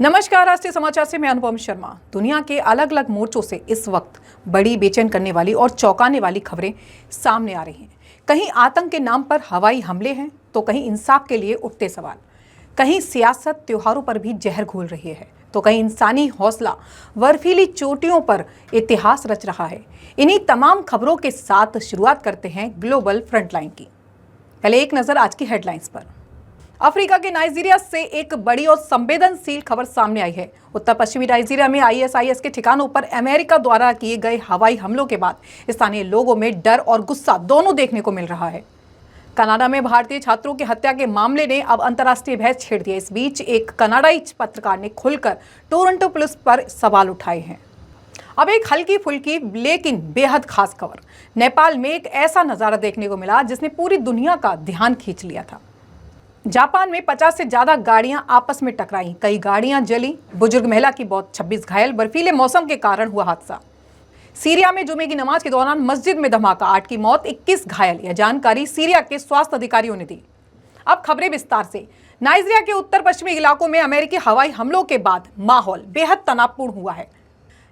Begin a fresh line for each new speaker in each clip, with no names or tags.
नमस्कार, राष्ट्रीय समाचार से मैं अनुपम शर्मा। दुनिया के अलग अलग मोर्चों से इस वक्त बड़ी बेचैन करने वाली और चौंकाने वाली खबरें सामने आ रही हैं। कहीं आतंक के नाम पर हवाई हमले हैं तो कहीं इंसाफ के लिए उठते सवाल। कहीं सियासत त्योहारों पर भी जहर घोल रही है तो कहीं इंसानी हौसला बर्फीली चोटियों पर इतिहास रच रहा है। इन्हीं तमाम खबरों के साथ शुरुआत करते हैं ग्लोबल फ्रंटलाइन की। पहले एक नजर आज की हेडलाइंस पर। अफ्रीका के नाइजीरिया से एक बड़ी और संवेदनशील खबर सामने आई है। उत्तर पश्चिमी नाइजीरिया में आईएसआईएस के ठिकानों पर अमेरिका द्वारा किए गए हवाई हमलों के बाद स्थानीय लोगों में डर और गुस्सा दोनों देखने को मिल रहा है। कनाडा में भारतीय छात्रों की हत्या के मामले ने अब अंतर्राष्ट्रीय बहस छेड़ दिया। इस बीच एक कनाडाई पत्रकार ने खुलकर टोरंटो पुलिस पर सवाल उठाए हैं। अब एक हल्की फुल्की लेकिन बेहद खास खबर। नेपाल में एक ऐसा नजारा देखने को मिला जिसने पूरी दुनिया का ध्यान खींच लिया था। जापान में 50 से ज्यादा गाड़ियां आपस में टकराई, कई गाड़ियां जली, बुजुर्ग महिला की मौत, 26 घायल। बर्फीले मौसम के कारण हुआ हादसा। सीरिया में जुमे की नमाज के दौरान मस्जिद में धमाका, 8 की मौत, 21 घायल। यह जानकारी सीरिया के स्वास्थ्य अधिकारियों ने दी। अब खबरें विस्तार से। नाइजीरिया के उत्तर पश्चिमी इलाकों में अमेरिकी हवाई हमलों के बाद माहौल बेहद तनावपूर्ण हुआ है।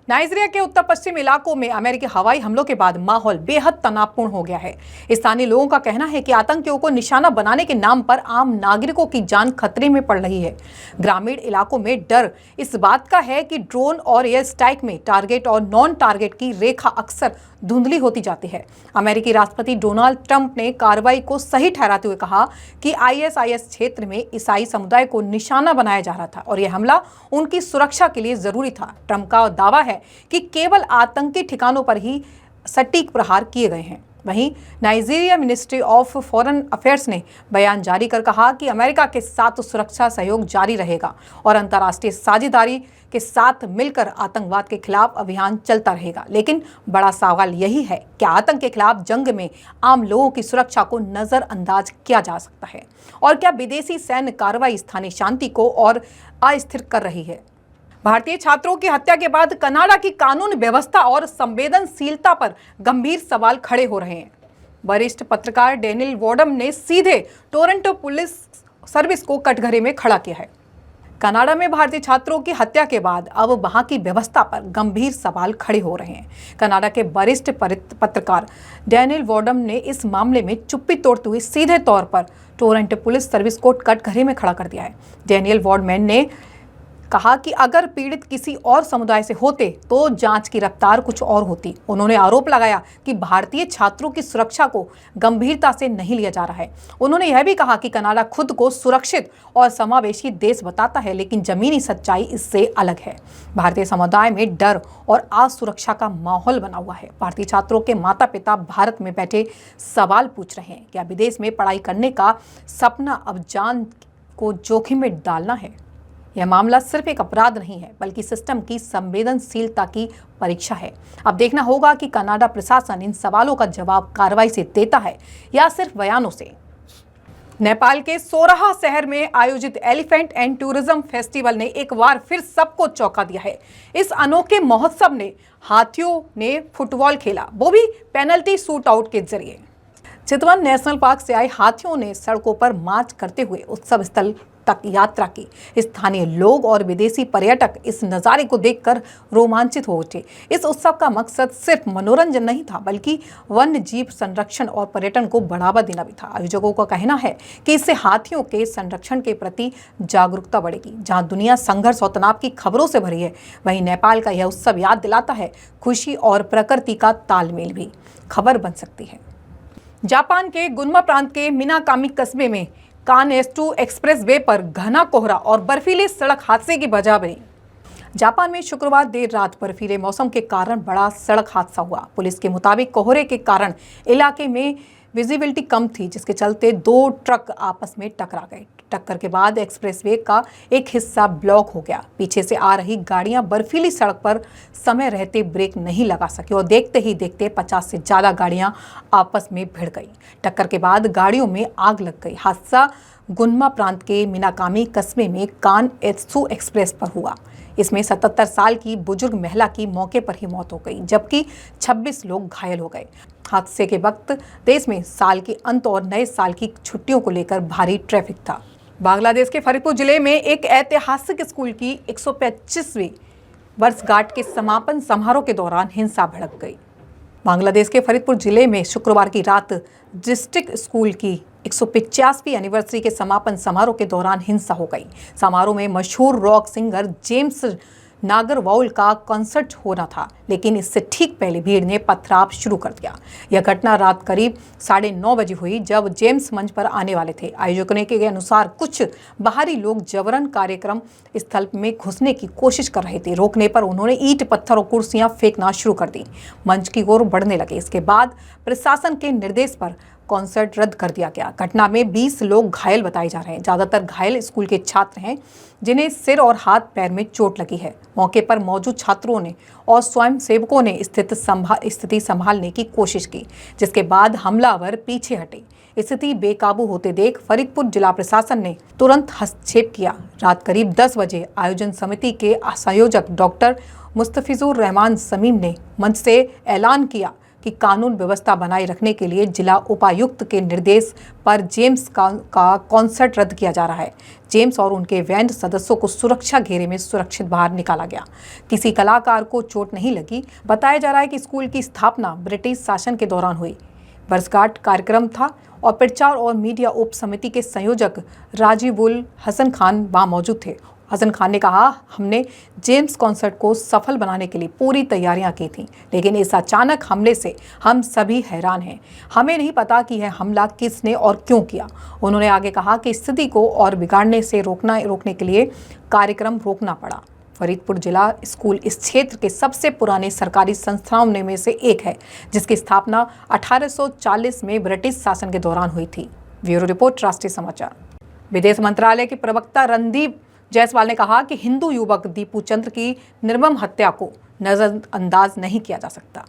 नाइजीरिया के उत्तर पश्चिम इलाकों में अमेरिकी हवाई हमलों के बाद माहौल बेहद तनावपूर्ण हो गया है। स्थानीय लोगों का कहना है कि आतंकियों को निशाना बनाने के नाम पर आम नागरिकों की जान खतरे में पड़ रही है। ग्रामीण इलाकों में डर इस बात का है कि ड्रोन और एयर स्ट्राइक में टारगेट और नॉन टारगेट की रेखा अक्सर धुंधली होती जाती है। अमेरिकी राष्ट्रपति डोनाल्ड ट्रंप ने कार्रवाई को सही ठहराते हुए कहा कि आईएसआईएस क्षेत्र में ईसाई समुदाय को निशाना बनाया जा रहा था और यह हमला उनकी सुरक्षा के लिए जरूरी था। ट्रंप का दावा है कि केवल आतंकी ठिकानों पर ही सटीक प्रहार किए गए हैं। वहीं Nigeria ministry of foreign affairs ने बयान जारी कर कहा कि अमेरिका के साथ सुरक्षा सहयोग जारी रहेगा और अंतर्राष्ट्रीय साझेदारी के साथ मिलकर आतंकवाद के खिलाफ अभियान चलता रहेगा। लेकिन बड़ा सवाल यही है, क्या आतंक के खिलाफ जंग में आम लोगों की सुरक्षा को नजरअंदाज किया जा सकता है और क्या विदेशी सैन्य कार्रवाई स्थानीय शांति को और अस्थिर कर रही है। भारतीय छात्रों की हत्या के बाद कनाडा की कानून व्यवस्था और संवेदनशीलता पर गंभीर सवाल खड़े हो रहे हैं। वरिष्ठ पत्रकार डेनियल वॉर्डम ने सीधे टोरंटो पुलिस सर्विस को कटघरे में खड़ा किया है। कनाडा में भारतीय छात्रों की हत्या के बाद अब वहां की व्यवस्था पर गंभीर सवाल खड़े हो रहे हैं। कनाडा के वरिष्ठ पत्रकार डेनियल वॉर्डम ने इस मामले में चुप्पी तोड़ते हुए सीधे तौर पर टोरंटो पुलिस सर्विस को कटघरे में खड़ा कर दिया है। डेनियल वॉर्डमैन ने कहा कि अगर पीड़ित किसी और समुदाय से होते तो जांच की रफ्तार कुछ और होती। उन्होंने आरोप लगाया कि भारतीय छात्रों की सुरक्षा को गंभीरता से नहीं लिया जा रहा है। उन्होंने यह भी कहा कि कनाडा खुद को सुरक्षित और समावेशी देश बताता है, लेकिन जमीनी सच्चाई इससे अलग है। भारतीय समुदाय में डर और असुरक्षा का माहौल बना हुआ है। भारतीय छात्रों के माता पिता भारत में बैठे सवाल पूछ रहे हैं, क्या विदेश में पढ़ाई करने का सपना अब जान को जोखिम में डालना है। यह मामला सिर्फ एक अपराध नहीं है, बल्कि सिस्टम की संवेदनशीलता की परीक्षा है। अब देखना होगा कि कनाडा प्रशासन इन सवालों का जवाब कार्रवाई से देता है या सिर्फ बयानों से। नेपाल के सोरहा शहर में आयोजित एलिफेंट एंड टूरिज्म फेस्टिवल ने एक बार फिर सबको चौंका दिया है। इस अनोखे महोत्सव ने हाथियों ने फुटबॉल खेला, वो भी पेनल्टी शूट आउट के जरिए। चितवन नेशनल पार्क से आए हाथियों ने सड़कों पर मार्च करते हुए उत्सव स्थल तक यात्रा की। स्थानीय लोग और विदेशी पर्यटक इस नज़ारे को देखकर रोमांचित हो उठे। इस उत्सव का मकसद सिर्फ मनोरंजन नहीं था, बल्कि वन्य जीव संरक्षण और पर्यटन को बढ़ावा देना भी था। आयोजकों का कहना है कि इससे हाथियों के संरक्षण के प्रति जागरूकता बढ़ेगी। जहां दुनिया संघर्ष और तनाव की खबरों से भरी है, वहीं नेपाल का यह उत्सव याद दिलाता है खुशी और प्रकृति का तालमेल भी खबर बन सकती है। जापान के गुन्मा प्रांत के मिनाकामी कस्बे में कानएत्सु एक्सप्रेस वे पर घना कोहरा और बर्फीले सड़क हादसे की वजह बनी। जापान में शुक्रवार देर रात बर्फीले मौसम के कारण बड़ा सड़क हादसा हुआ। पुलिस के मुताबिक कोहरे के कारण इलाके में विजिबिलिटी कम थी, जिसके चलते 2 ट्रक आपस में टकरा गए। टक्कर के बाद एक्सप्रेसवे का एक हिस्सा ब्लॉक हो गया। पीछे से आ रही गाड़ियां बर्फीली सड़क पर समय रहते ब्रेक नहीं लगा सकी और देखते ही देखते 50 से ज़्यादा गाड़ियां आपस में भिड़ गई। टक्कर के बाद गाड़ियों में आग लग गई। हादसा गुन्मा प्रांत के मिनाकामी कस्बे में कानएत्सु एक्सप्रेस पर हुआ। इसमें 77 साल की बुजुर्ग महिला की मौके पर ही मौत हो गई, जबकि 26 लोग घायल हो गए। हादसे के वक्त देश में साल के अंत और नए साल की छुट्टियों को लेकर भारी ट्रैफिक था। बांग्लादेश के फरीदपुर जिले में एक ऐतिहासिक स्कूल की 125वीं वर्षगांठ के समापन समारोह के दौरान हिंसा भड़क गई। बांग्लादेश के फरीदपुर जिले में शुक्रवार की रात डिस्ट्रिक्ट स्कूल की 150वीं एनिवर्सरी के समापन समारोह के दौरान हिंसा हो गई। समारोह में मशहूर रॉक सिंगर जेम्स नागरवाउल का कॉन्सर्ट होना था, लेकिन इससे ठीक पहले भीड़ ने पथराव शुरू कर दिया। यह घटना रात करीब 9:30 बजे हुई, जब जेम्स मंच पर आने वाले थे। आयोजकों के अनुसार कुछ बाहरी लोग जबरन कार्यक्रम स्थल में घुसने की कोशिश कर रहे थे। रोकने पर उन्होंने ईंट, पत्थर और कुर्सियां फेंकना शुरू कर दी। मंच की ओर बढ़ने लगे। इसके बाद प्रशासन के निर्देश पर कॉन्सर्ट रद्द कर दिया गया। घटना में 20 लोग घायल बताए जा रहे हैं। ज्यादातर घायल स्कूल के छात्र हैं, जिन्हें सिर और हाथ पैर में चोट लगी है। मौके पर मौजूद छात्रों ने और स्वयं सेवकों ने स्थिति संभालने की कोशिश की, जिसके बाद हमलावर पीछे हटे। स्थिति बेकाबू होते देख फरीदपुर जिला प्रशासन ने तुरंत हस्तक्षेप किया। रात करीब 10 बजे आयोजन समिति के संयोजक डॉक्टर मुस्तफिजुर रहमान समीम ने मंच से ऐलान किया कि कानून व्यवस्था बनाए रखने के लिए जिला उपायुक्त के निर्देश पर जेम्स का कॉन्सर्ट रद्द किया जा रहा है। जेम्स और उनके बैंड सदस्यों को सुरक्षा घेरे में सुरक्षित बाहर निकाला गया। किसी कलाकार को चोट नहीं लगी। बताया जा रहा है कि स्कूल की स्थापना ब्रिटिश शासन के दौरान हुई। वर्षगांठ कार्यक्रम था और प्रचार और मीडिया उप समिति के संयोजक राजीवुल हसन खान वहां मौजूद थे। हसन खान ने कहा, हमने जेम्स कॉन्सर्ट को सफल बनाने के लिए पूरी तैयारियां की थी, लेकिन इस अचानक हमले से हम सभी हैरान हैं। हमें नहीं पता कि यह हमला किसने और क्यों किया। उन्होंने आगे कहा कि स्थिति को और बिगाड़ने से रोकने के लिए कार्यक्रम रोकना पड़ा। फरीदपुर जिला स्कूल इस क्षेत्र के सबसे पुराने सरकारी संस्थानों में से एक है, जिसकी स्थापना 1840 में ब्रिटिश शासन के दौरान हुई थी। ब्यूरो रिपोर्ट, राष्ट्रीय समाचार। विदेश मंत्रालय के प्रवक्ता रणदीप जायसवाल ने कहा कि हिंदू युवक दीपू चंद्र की निर्मम हत्या को नजरअंदाज नहीं किया जा सकता।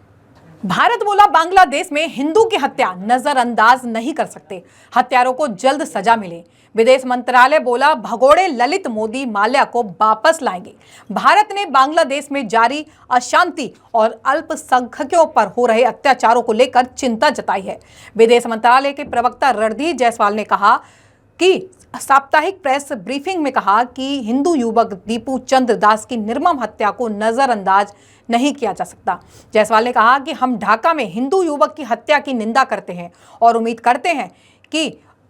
भारत बोला, बांग्लादेश में हिंदू की हत्या नजरअंदाज नहीं कर सकते। हत्यारों को जल्द सजा मिले। विदेश मंत्रालय बोला, भगोड़े ललित मोदी माल्या को वापस लाएंगे। भारत ने बांग्लादेश में जारी अशांति और अल्पसंख्यकों पर हो रहे अत्याचारों को लेकर चिंता जताई है। विदेश मंत्रालय के प्रवक्ता रणदीप जायसवाल ने कहा कि साप्ताहिक प्रेस ब्रीफिंग में कहा कि हिंदू युवक दीपू चंद्र दास की निर्मम हत्या को नजरअंदाज नहीं किया जा सकता। जायसवाल ने कहा कि हम ढाका में हिंदू युवक की हत्या की निंदा करते हैं और उम्मीद करते हैं कि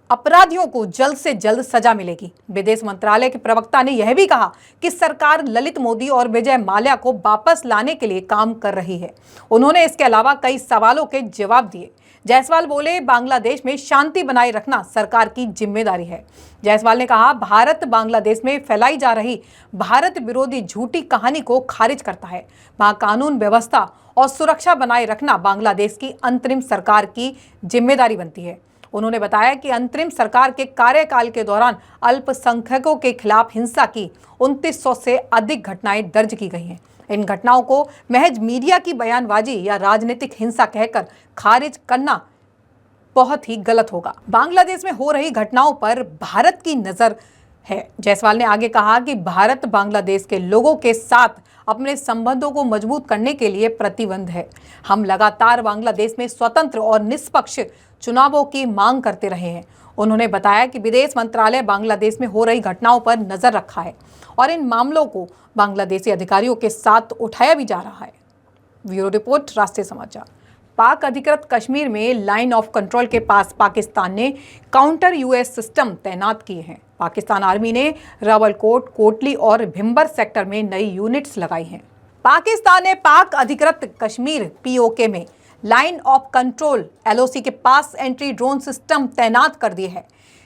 अपराधियों को जल्द से जल्द सजा मिलेगी। विदेश मंत्रालय के प्रवक्ता ने यह भी कहा कि सरकार ललित मोदी और विजय माल्या को वापस लाने के लिए काम कर रही है। उन्होंने इसके अलावा कई सवालों के जवाब दिए। जायसवाल बोले, बांग्लादेश में शांति बनाए रखना सरकार की जिम्मेदारी है। जायसवाल ने कहा, भारत बांग्लादेश में फैलाई जा रही भारत विरोधी झूठी कहानी को खारिज करता है। वहां कानून व्यवस्था और सुरक्षा बनाए रखना बांग्लादेश की अंतरिम सरकार की जिम्मेदारी बनती है। उन्होंने बताया कि अंतरिम सरकार के कार्यकाल के दौरान अल्पसंख्यकों के खिलाफ हिंसा की 2900 से अधिक घटनाएं दर्ज की गई हैं। इन घटनाओं को महज मीडिया की बयानबाजी या राजनीतिक हिंसा कहकर खारिज करना बहुत ही गलत होगा। बांग्लादेश में हो रही घटनाओं पर भारत की नजर है। जायसवाल ने आगे कहा कि भारत बांग्लादेश के लोगों के साथ अपने संबंधों को मजबूत करने के लिए प्रतिबद्ध है। हम लगातार बांग्लादेश में स्वतंत्र और निष्पक्ष चुनावों की मांग करते रहे हैं। उन्होंने बताया कि विदेश मंत्रालय बांग्लादेश में हो रही घटनाओं पर नजर रखा है और इन मामलों को बांग्लादेशी अधिकारियों के साथ उठाया भी जा रहा है। ब्यूरो रिपोर्ट, राष्ट्रीय समाचार। पाक अधिकृत कश्मीर में लाइन ऑफ कंट्रोल के पास पाकिस्तान ने काउंटर यूएस सिस्टम तैनात किए हैं। पाकिस्तान आर्मी ने रावलकोट, कोटली और भिम्बर सेक्टर में नई यूनिट्स लगाई हैं। पाकिस्तान ने पाक अधिकृत कश्मीर पीओके में लाइन ऑफ कंट्रोल एलओसी के पास एंट्री ड्रोन सिस्टम तैनात कर दिए हैं।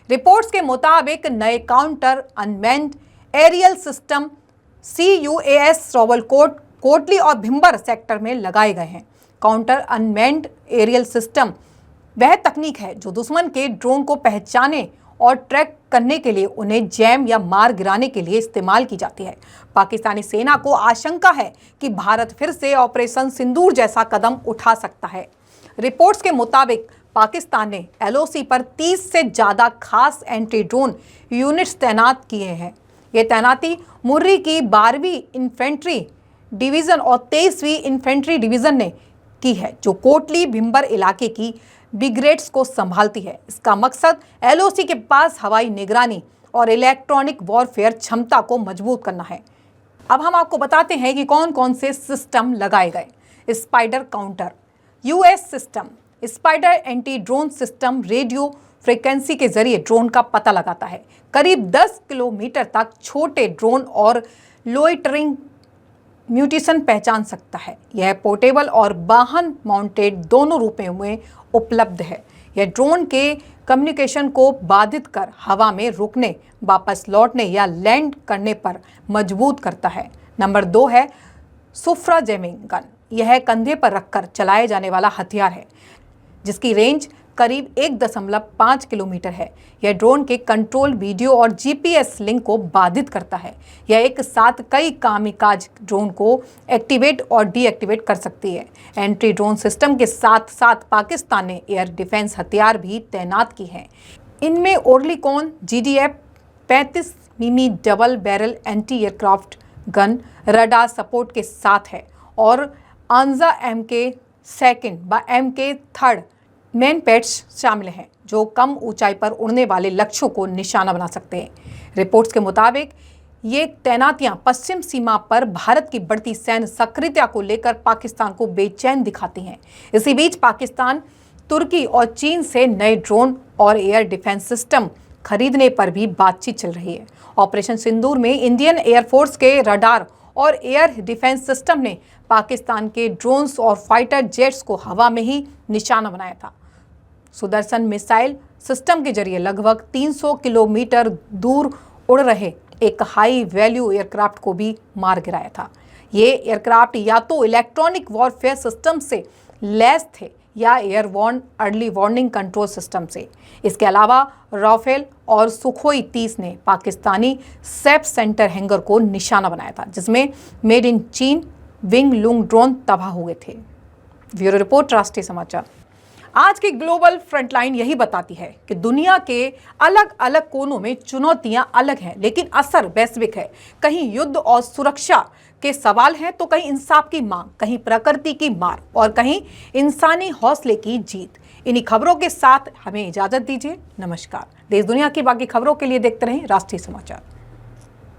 रिपोर्ट्स के मुताबिक नए counter unmanned aerial system CUAS Rawalakot, Kotli और भिम्बर सेक्टर में लगाए गए हैं। काउंटर अनमैन्ड एरियल सिस्टम वह तकनीक है जो दुश्मन के ड्रोन को पहचाने और ट्रैक करने के लिए उन्हें जैम या मार गिराने के लिए इस्तेमाल की जाती है। पाकिस्तानी सेना को आशंका है कि भारत फिर से ऑपरेशन सिंदूर जैसा कदम उठा सकता है। रिपोर्ट्स के मुताबिक पाकिस्तान ने LOC पर 30 से ज़्यादा खास एंटी ड्रोन यूनिट्स तैनात किए हैं। ये तैनाती मुर्री की 12वीं इन्फेंट्री डिवीज़न और 23वीं इन्फेंट्री डिवीज़न ने की है, जो कोटली भिम्बर इलाके की ब्रिगेड्स को संभालती है। इसका मकसद LOC के पास हवाई निगरानी और इलेक्ट्रॉनिक वॉरफेयर क्षमता को मजबूत करना है। अब हम आपको बताते हैं कि कौन कौन से सिस्टम लगाए गए। Spider counter, US system. Spider anti drone system radio frequency के जरिए ड्रोन का पता लगाता है। करीब 10 किलोमीटर तक छोटे ड्रोन और लोइटरिंग म्यूटेशन पहचान सकता है। यह पोर्टेबल और वाहन माउंटेड दोनों रूपों में उपलब्ध है। यह ड्रोन के कम्युनिकेशन को बाधित कर हवा में रुकने, वापस लौटने या लैंड करने पर मजबूत करता है। नंबर 2 है सुफ्राजेमिंग गन। यह कंधे पर रखकर चलाए जाने वाला हथियार है जिसकी रेंज करीब 1.5 किलोमीटर है। यह ड्रोन के कंट्रोल, वीडियो और जीपीएस लिंक को बाधित करता है। यह एक साथ कई कामिकाज ड्रोन को एक्टिवेट और डीएक्टिवेट कर सकती है। एंटी ड्रोन सिस्टम के साथ साथ पाकिस्तान ने एयर डिफेंस हथियार भी तैनात की हैं। इनमें ओर्लिकॉन GDF 35 मिमी double barrel anti aircraft gun radar support के साथ है और आंजा MK2 व MK3 मेन पैड्स शामिल हैं जो कम ऊंचाई पर उड़ने वाले लक्ष्यों को निशाना बना सकते हैं। रिपोर्ट्स के मुताबिक ये तैनातियां पश्चिम सीमा पर भारत की बढ़ती सैन्य सक्रियता को लेकर पाकिस्तान को बेचैन दिखाती हैं। इसी बीच पाकिस्तान, तुर्की और चीन से नए ड्रोन और एयर डिफेंस सिस्टम खरीदने पर भी बातचीत चल रही है। ऑपरेशन सिंदूर में इंडियन एयरफोर्स के रडार और एयर डिफेंस सिस्टम ने पाकिस्तान के ड्रोन्स और फाइटर जेट्स को हवा में ही निशाना बनाया था। सुदर्शन मिसाइल सिस्टम के जरिए लगभग 300 किलोमीटर दूर उड़ रहे एक हाई वैल्यू एयरक्राफ्ट को भी मार गिराया था। ये एयरक्राफ्ट या तो इलेक्ट्रॉनिक वॉरफेयर सिस्टम से लैस थे या airborne early warning control system से। इसके अलावा राफेल और सुखोई 30 ने पाकिस्तानी सेफ सेंटर हैंगर को निशाना बनाया था जिसमें मेड इन चीन विंग लुंग ड्रोन तबाह हुए थे। ब्यूरो रिपोर्ट, राष्ट्रीय समाचार। आज की ग्लोबल फ्रंटलाइन यही बताती है कि दुनिया के अलग अलग कोनों में चुनौतियां अलग हैं लेकिन असर वैश्विक है। कहीं युद्ध और सुरक्षा के सवाल हैं तो कहीं इंसाफ की मांग, कहीं प्रकृति की मार और कहीं इंसानी हौसले की जीत। इन्हीं खबरों के साथ हमें इजाजत दीजिए। नमस्कार। देश दुनिया की बाकी खबरों के लिए देखते रहें राष्ट्रीय समाचार।